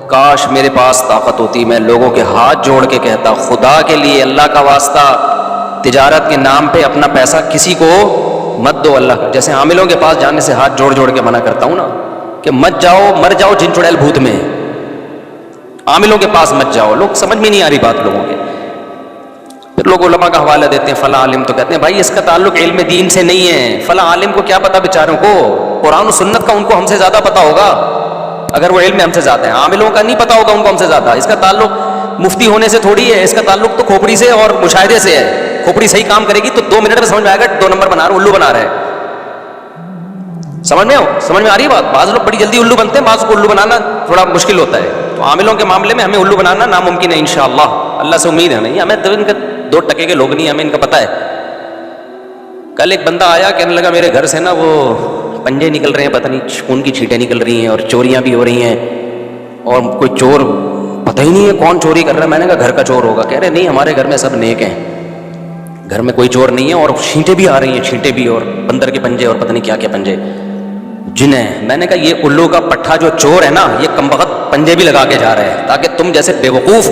کاش میرے پاس طاقت ہوتی، میں لوگوں کے ہاتھ جوڑ کے کہتا خدا کے لیے اللہ کا واسطہ تجارت کے نام پہ اپنا پیسہ کسی کو مت دو اللہ کا. جیسے عاملوں کے پاس جانے سے ہاتھ جوڑ جوڑ کے منع کرتا ہوں نا کہ مت جاؤ، مر جاؤ جن چڑیل بھوت میں، عاملوں کے پاس مت جاؤ. لوگ سمجھ میں نہیں آ رہی بات لوگوں کے. پھر لوگ علماء کا حوالہ دیتے ہیں، فلاں عالم تو کہتے ہیں بھائی اس کا تعلق علم دین سے نہیں ہے. فلاں عالم کو کیا پتا بیچاروں کو، قرآن و سنت کا ان کو ہم سے زیادہ پتا ہوگا اگر وہ علم میں ہم سے زیادہ ہیں. عاملوں کا نہیں پتا ہوگا ان کو ہم سے زیادہ. اس کا تعلق مفتی ہونے سے تھوڑی ہے، اس کا تعلق تو کھوپڑی سے اور مشاہدے سے ہے. کھوپڑی صحیح کام کرے گی تو 2 منٹ میں سمجھ میں آئے گا 2 نمبر بنا رہا ہے، الو بنا رہا ہے. سمجھ میں آ رہی ہے بات. بعض لوگ بڑی جلدی الو بنتے ہیں، بعض کو الو بنانا تھوڑا مشکل ہوتا ہے. تو عاملوں کے معاملے میں ہمیں الو بنانا ناممکن ہے انشاءاللہ. اللہ سے امید ہے ہمیں تو ان کا 2 ٹکے کے لوگ نہیں، ہمیں ان کا پتہ ہے. کل ایک بندہ آیا کہنے لگا میرے گھر سے نا وہ پنجے نکل رہے ہیں، پتہ نہیں خون کی چھینٹیں نکل رہی ہیں اور چوریاں بھی ہو رہی ہیں اور کوئی چور پتہ ہی نہیں ہے کون چوری کر رہا ہے. میں نے کہا گھر کا چور ہوگا. کہہ رہے نہیں ہمارے گھر میں سب نیک ہیں، گھر میں کوئی چور نہیں ہے اور چھینٹیں بھی آ رہی ہیں، چھینٹیں بھی اور بندر کے پنجے اور پتہ نہیں کیا کیا پنجے جن ہیں. میں نے کہا یہ الو کا پٹھا جو چور ہے نا یہ کمبخت پنجے بھی لگا کے جا رہے ہیں تاکہ تم جیسے بے وقوف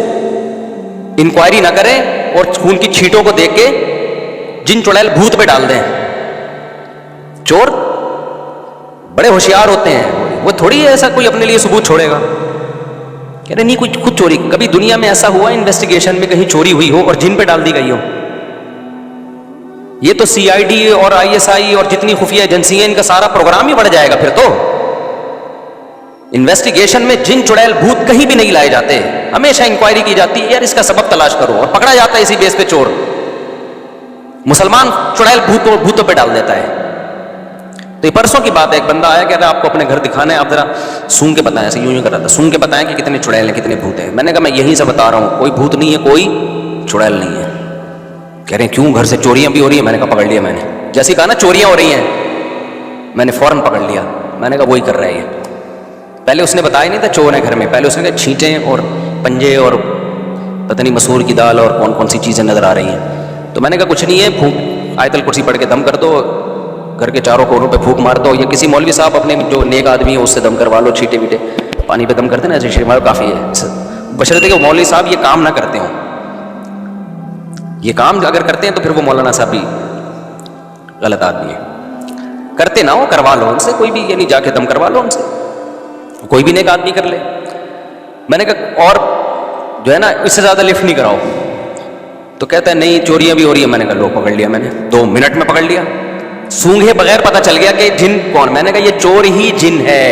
انکوائری نہ کریں اور خون کی چھینٹوں کو دیکھ کے جن چڑیل بھوت پہ ڈال دیں. چور بڑے ہوشیار ہوتے ہیں، وہ تھوڑی ایسا کوئی اپنے لیے ثبوت چھوڑے گا. کہہ رہے نہیں کچھ خود چوری. کبھی دنیا میں ایسا ہوا انویسٹیگیشن میں کہیں چوری ہوئی ہو اور جن پہ ڈال دی گئی ہو؟ یہ تو CID اور ISI اور جتنی خفیہ ایجنسی ہیں ان کا سارا پروگرام ہی بڑھ جائے گا. پھر تو انویسٹیگیشن میں جن چڑیل بھوت کہیں بھی نہیں لائے جاتے، ہمیشہ انکوائری کی جاتی ہے یار اس کا سبب تلاش کرو اور پکڑا جاتا ہے اسی بیس پہ چور. مسلمان چڑیل بھوتوں پہ ڈال دیتا ہے. تو یہ پرسوں کی بات ہے، ایک بندہ آیا کہہ رہا آپ کو اپنے گھر دکھانا ہے، آپ ذرا سونگ کے بتائیں. ایسے یوں کر رہا تھا، سونگ کے بتائیں کہ کتنے چڑیل ہیں کتنے بھوت ہیں. میں نے کہا میں یہیں سے بتا رہا ہوں کوئی بھوت نہیں ہے کوئی چڑیل نہیں ہے. کہہ رہے ہیں کیوں گھر سے چوریاں بھی ہو رہی ہیں؟ میں نے کہا پکڑ لیا. میں نے جیسے کہا نا چوریاں ہو رہی ہیں میں نے فوراً پکڑ لیا. میں نے کہا وہی کر رہے ہیں. پہلے اس نے بتایا نہیں تھا چور ہیں گھر میں، پہلے اس نے کہا چھینٹیں اور پنجے اور پتہ نہیں مسور کی دال اور کون کون سی چیزیں نظر آ رہی ہیں. تو میں نے کہا کچھ نہیں ہے، پھونک آیت الکرسی پڑھ کے دم کر دو، گھر کے چاروں کونوں پہ پھونک مار دو، یا کسی مولوی صاحب اپنے جو نیک آدمی ہے اس سے دم کروا لو، چھینٹے ویٹے پانی پہ دم کرتے نا ایسے شریف کافی ہے. بشرطے کہ وہ مولوی صاحب یہ کام نہ کرتے ہوں. یہ کام اگر کرتے ہیں تو پھر وہ مولانا صاحب بھی غلط آدمی ہے. کرتے نہ ہو کروا لو ان سے، کوئی بھی یعنی جا کے دم کروا لو ان سے، کوئی بھی نیک آدمی کر لے. میں نے کہا اور جو ہے نا اس سے زیادہ لفٹ نہیں کراؤ. تو کہتا ہے نہیں چوریاں بھی ہو رہی ہیں. میں نے کہا لو پکڑ لیا. میں نے 2 منٹ میں پکڑ لیا. سونگھے بغیر پتہ چل گیا کہ جن کون. میں نے کہا یہ چور ہی جن ہے.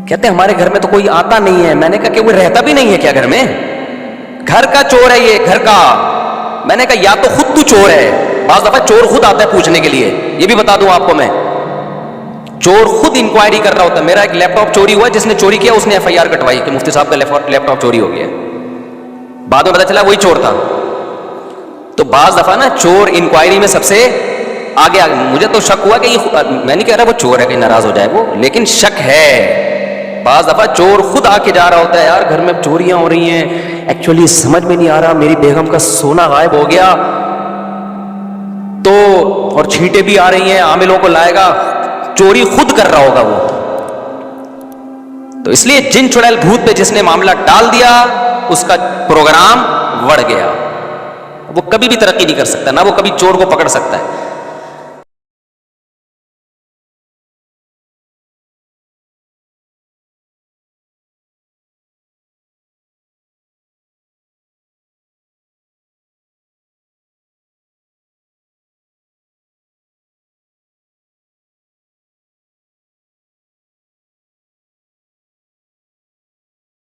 کہتے ہیں ہمارے گھر میں تو کوئی آتا نہیں ہے. میں نے کہا کہ وہ رہتا بھی نہیں ہے کیا گھر میں؟ گھر کا چور ہے یہ، گھر کا. میں نے کہا یا تو خود تو چور ہے، بعض دفعہ چور خود آتا ہے پوچھنے کے لیے. یہ بھی بتا دوں آپ کو میں، چور خود انکوائری کر رہا ہوتا ہے. میرا ایک لیپ ٹاپ چوری ہوا، جس نے چوری کیا اس نے FIR کٹوائی کہ مفتی صاحب کا لیپ ٹاپ چوری ہو گیا. بعد میں پتا چلا وہی چور تھا. تو بعض دفعہ نا چور انکوائری میں سب سے آگے. مجھے تو شک ہوا کہ یہ میں نہیں کہہ رہا وہ چور ہے کہ ناراض ہو جائے وہ، لیکن شک ہے. بعض دفعہ چور خود آ کے جا رہا ہوتا ہے یار گھر میں چوریاں ہو رہی ہیں، ایکچولی سمجھ میں نہیں آ رہا میری بیگم کا سونا غائب ہو گیا تو، اور چھینٹیں بھی آ رہی ہیں، عاملوں کو لائے گا. چوری خود کر رہا ہوگا وہ. تو اس لیے جن چڑیل بھوت پہ جس نے معاملہ ڈال دیا اس کا پروگرام بڑھ گیا. وہ کبھی بھی ترقی نہیں کر سکتا، نہ وہ کبھی چور کو پکڑ سکتا ہے.